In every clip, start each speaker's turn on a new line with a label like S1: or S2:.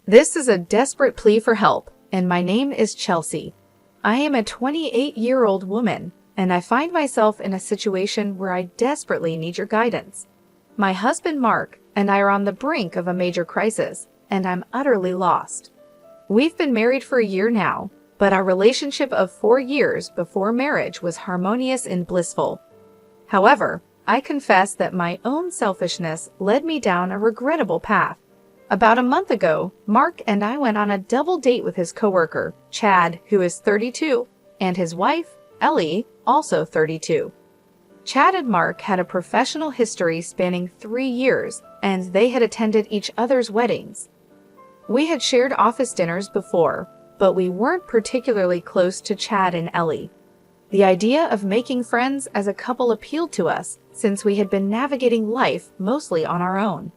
S1: This is a desperate plea for help, and my name is Chelsea. I am a 28-year-old woman, and I find myself in a situation where I desperately need your guidance. My husband Mark and I are on the brink of a major crisis, and I'm utterly lost. We've been married for a year now, but our relationship of 4 years before marriage was harmonious and blissful. However, I confess that my own selfishness led me down a regrettable path. About a month ago, Mark and I went on a double date with his coworker, Chad, who is 32, and his wife, Ellie, also 32. Chad and Mark had a professional history spanning 3 years, and they had attended each other's weddings. We had shared office dinners before, but we weren't particularly close to Chad and Ellie. The idea of making friends as a couple appealed to us, since we had been navigating life mostly on our own.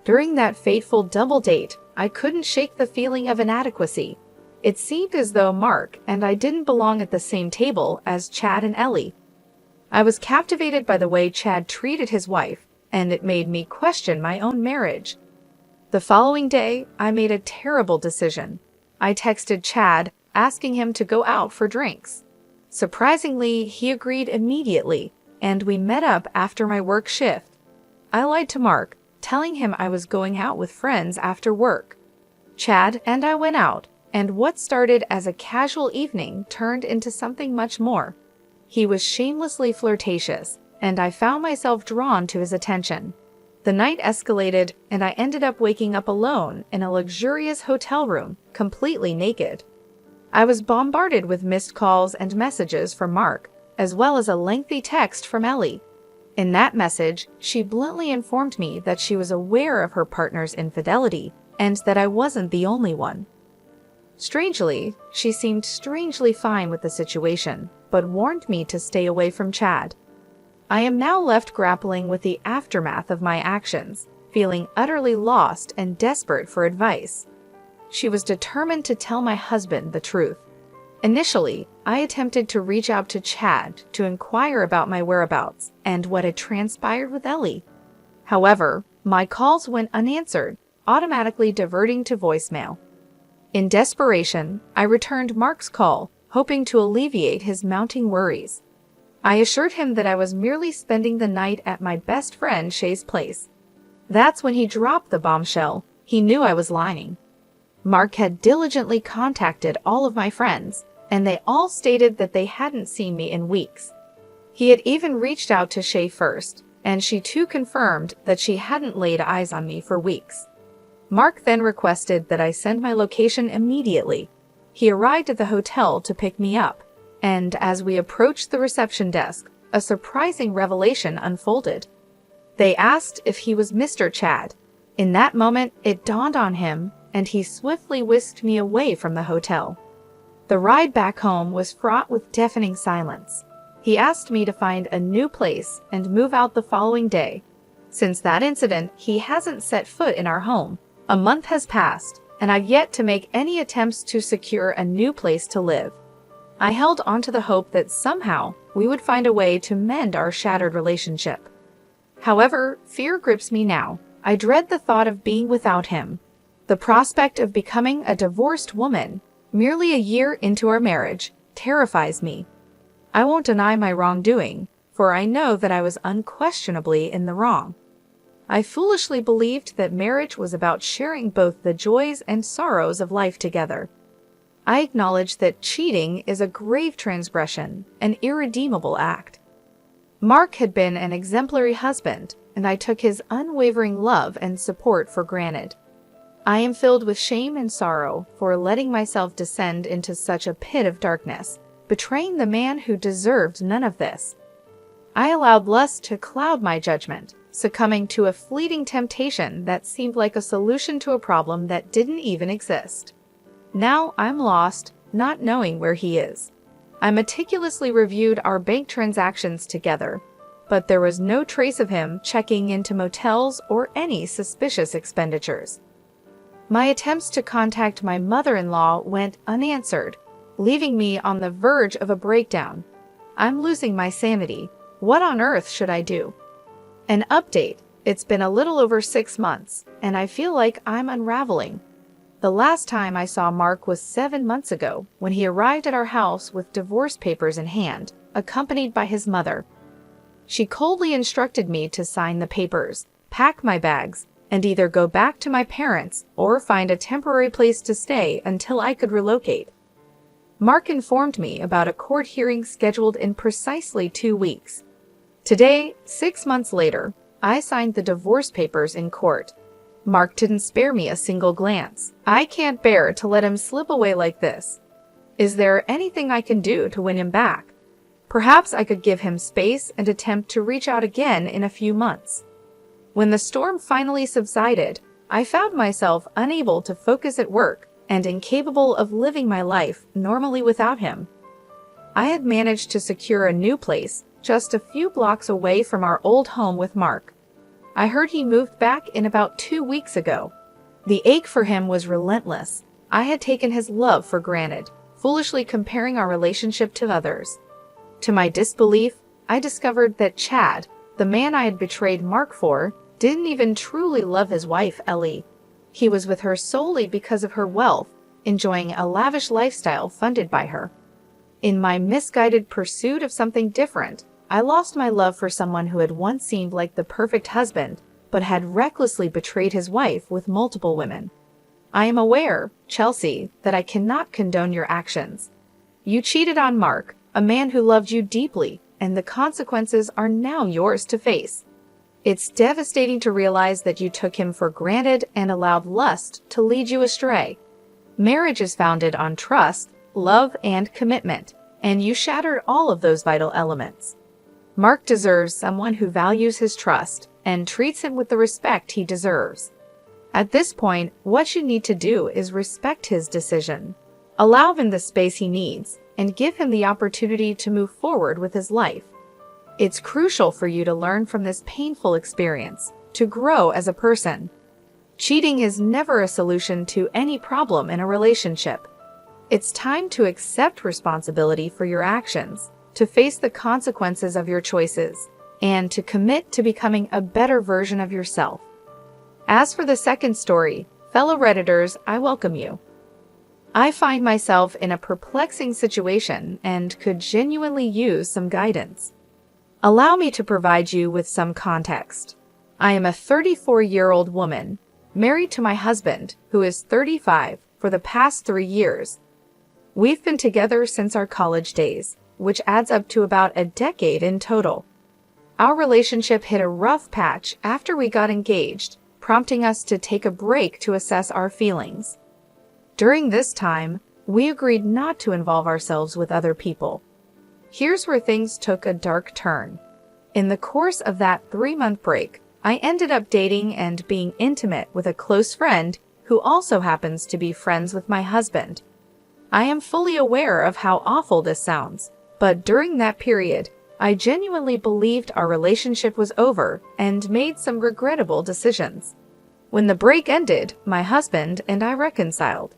S1: During that fateful double date, I couldn't shake the feeling of inadequacy. It seemed as though Mark and I didn't belong at the same table as Chad and Ellie. I was captivated by the way Chad treated his wife, and it made me question my own marriage. The following day, I made a terrible decision. I texted Chad, asking him to go out for drinks. Surprisingly, he agreed immediately, and we met up after my work shift. I lied to Mark, telling him I was going out with friends after work. Chad and I went out, and what started as a casual evening turned into something much more. He was shamelessly flirtatious, and I found myself drawn to his attention. The night escalated, and I ended up waking up alone in a luxurious hotel room, completely naked. I was bombarded with missed calls and messages from Mark, as well as a lengthy text from Ellie. In that message, she bluntly informed me that she was aware of her partner's infidelity, and that I wasn't the only one. Strangely, she seemed strangely fine with the situation, but warned me to stay away from Chad. I am now left grappling with the aftermath of my actions, feeling utterly lost and desperate for advice. She was determined to tell my husband the truth. Initially, I attempted to reach out to Chad to inquire about my whereabouts and what had transpired with Ellie. However, my calls went unanswered, automatically diverting to voicemail. In desperation, I returned Mark's call, hoping to alleviate his mounting worries. I assured him that I was merely spending the night at my best friend Shay's place. That's when he dropped the bombshell. He knew I was lying. Mark had diligently contacted all of my friends, and they all stated that they hadn't seen me in weeks. He had even reached out to Shay first, and she too confirmed that she hadn't laid eyes on me for weeks. Mark then requested that I send my location immediately. He arrived at the hotel to pick me up, and as we approached the reception desk, a surprising revelation unfolded. They asked if he was Mr. Chad. In that moment, it dawned on him, and he swiftly whisked me away from the hotel. The ride back home was fraught with deafening silence. He asked me to find a new place and move out the following day. Since that incident, he hasn't set foot in our home. A month has passed, and I've yet to make any attempts to secure a new place to live. I held onto the hope that somehow we would find a way to mend our shattered relationship. However, fear grips me now. I dread the thought of being without him. The prospect of becoming a divorced woman, merely a year into our marriage, terrifies me. I won't deny my wrongdoing, for I know that I was unquestionably in the wrong. I foolishly believed that marriage was about sharing both the joys and sorrows of life together. I acknowledge that cheating is a grave transgression, an irredeemable act. Mark had been an exemplary husband, and I took his unwavering love and support for granted. I am filled with shame and sorrow for letting myself descend into such a pit of darkness, betraying the man who deserved none of this. I allowed lust to cloud my judgment, succumbing to a fleeting temptation that seemed like a solution to a problem that didn't even exist. Now I'm lost, not knowing where he is. I meticulously reviewed our bank transactions together, but there was no trace of him checking into motels or any suspicious expenditures. My attempts to contact my mother-in-law went unanswered, leaving me on the verge of a breakdown. I'm losing my sanity. What on earth should I do? An update. It's been a little over 6 months, and I feel like I'm unraveling. The last time I saw Mark was 7 months ago when he arrived at our house with divorce papers in hand, accompanied by his mother. She coldly instructed me to sign the papers, pack my bags, and either go back to my parents or find a temporary place to stay until I could relocate. Mark informed me about a court hearing scheduled in precisely 2 weeks. Today, 6 months later, I signed the divorce papers in court. Mark didn't spare me a single glance. I can't bear to let him slip away like this. Is there anything I can do to win him back? Perhaps I could give him space and attempt to reach out again in a few months. When the storm finally subsided, I found myself unable to focus at work and incapable of living my life normally without him. I had managed to secure a new place just a few blocks away from our old home with Mark. I heard he moved back in about 2 weeks ago. The ache for him was relentless. I had taken his love for granted, foolishly comparing our relationship to others. To my disbelief, I discovered that Chad, the man I had betrayed Mark for, didn't even truly love his wife, Ellie. He was with her solely because of her wealth, enjoying a lavish lifestyle funded by her. In my misguided pursuit of something different, I lost my love for someone who had once seemed like the perfect husband, but had recklessly betrayed his wife with multiple women. I am aware, Chelsea, that I cannot condone your actions. You cheated on Mark, a man who loved you deeply, and the consequences are now yours to face. It's devastating to realize that you took him for granted and allowed lust to lead you astray. Marriage is founded on trust, love, and commitment, and you shattered all of those vital elements. Mark deserves someone who values his trust and treats him with the respect he deserves. At this point, what you need to do is respect his decision. Allow him the space he needs and give him the opportunity to move forward with his life. It's crucial for you to learn from this painful experience, to grow as a person. Cheating is never a solution to any problem in a relationship. It's time to accept responsibility for your actions, to face the consequences of your choices, and to commit to becoming a better version of yourself. As for the second story, fellow Redditors, I welcome you. I find myself in a perplexing situation and could genuinely use some guidance. Allow me to provide you with some context. I am a 34-year-old woman, married to my husband, who is 35, for the past 3 years. We've been together since our college days, which adds up to about a decade in total. Our relationship hit a rough patch after we got engaged, prompting us to take a break to assess our feelings. During this time, we agreed not to involve ourselves with other people. Here's where things took a dark turn. In the course of that 3-month break, I ended up dating and being intimate with a close friend who also happens to be friends with my husband. I am fully aware of how awful this sounds, but during that period, I genuinely believed our relationship was over and made some regrettable decisions. When the break ended, my husband and I reconciled.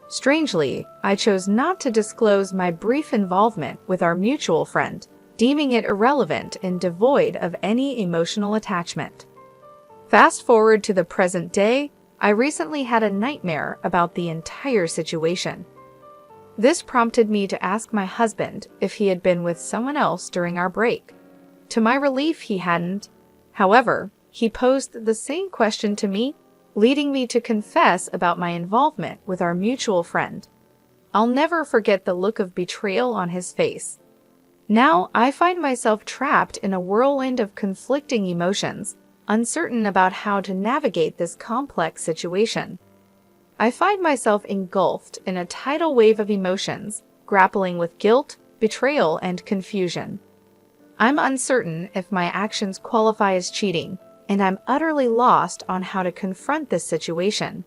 S1: Strangely, I chose not to disclose my brief involvement with our mutual friend, deeming it irrelevant and devoid of any emotional attachment. Fast forward to the present day, I recently had a nightmare about the entire situation. This prompted me to ask my husband if he had been with someone else during our break. To my relief, he hadn't. However, he posed the same question to me, leading me to confess about my involvement with our mutual friend. I'll never forget the look of betrayal on his face. Now, I find myself trapped in a whirlwind of conflicting emotions, uncertain about how to navigate this complex situation. I find myself engulfed in a tidal wave of emotions, grappling with guilt, betrayal, and confusion. I'm uncertain if my actions qualify as cheating, and I'm utterly lost on how to confront this situation.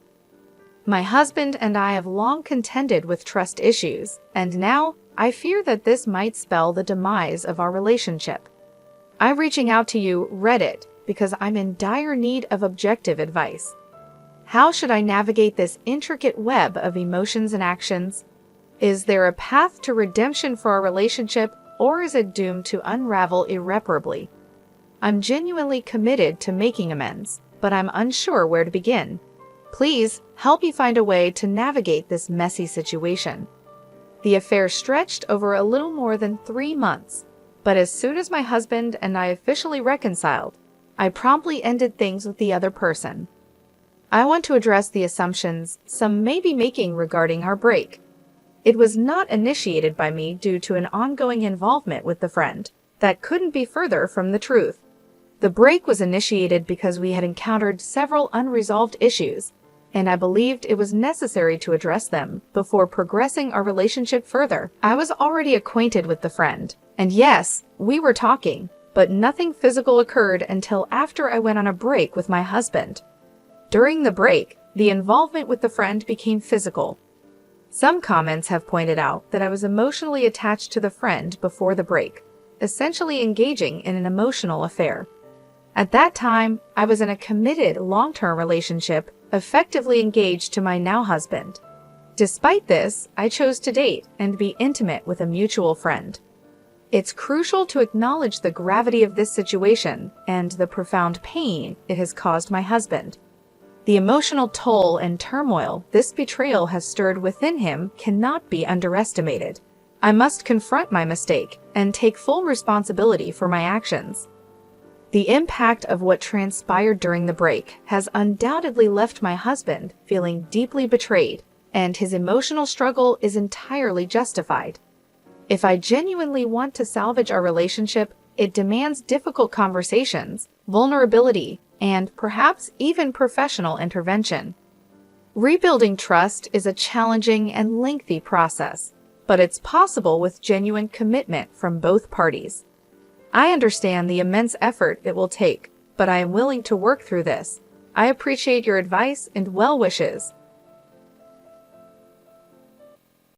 S1: My husband and I have long contended with trust issues, and now I fear that this might spell the demise of our relationship. I'm reaching out to you, Reddit, because I'm in dire need of objective advice. How should I navigate this intricate web of emotions and actions? Is there a path to redemption for our relationship, or is it doomed to unravel irreparably? I'm genuinely committed to making amends, but I'm unsure where to begin. Please help me find a way to navigate this messy situation. The affair stretched over a little more than 3 months, but as soon as my husband and I officially reconciled, I promptly ended things with the other person. I want to address the assumptions some may be making regarding our break. It was not initiated by me due to an ongoing involvement with the friend. That couldn't be further from the truth. The break was initiated because we had encountered several unresolved issues, and I believed it was necessary to address them before progressing our relationship further. I was already acquainted with the friend, and yes, we were talking, but nothing physical occurred until after I went on a break with my husband. During the break, the involvement with the friend became physical. Some comments have pointed out that I was emotionally attached to the friend before the break, essentially engaging in an emotional affair. At that time, I was in a committed long-term relationship, effectively engaged to my now husband. Despite this, I chose to date and be intimate with a mutual friend. It's crucial to acknowledge the gravity of this situation and the profound pain it has caused my husband. The emotional toll and turmoil this betrayal has stirred within him cannot be underestimated. I must confront my mistake and take full responsibility for my actions. The impact of what transpired during the break has undoubtedly left my husband feeling deeply betrayed, and his emotional struggle is entirely justified. If I genuinely want to salvage our relationship, it demands difficult conversations, vulnerability, and perhaps even professional intervention. Rebuilding trust is a challenging and lengthy process, but it's possible with genuine commitment from both parties. I understand the immense effort it will take, but I am willing to work through this. I appreciate your advice and well wishes,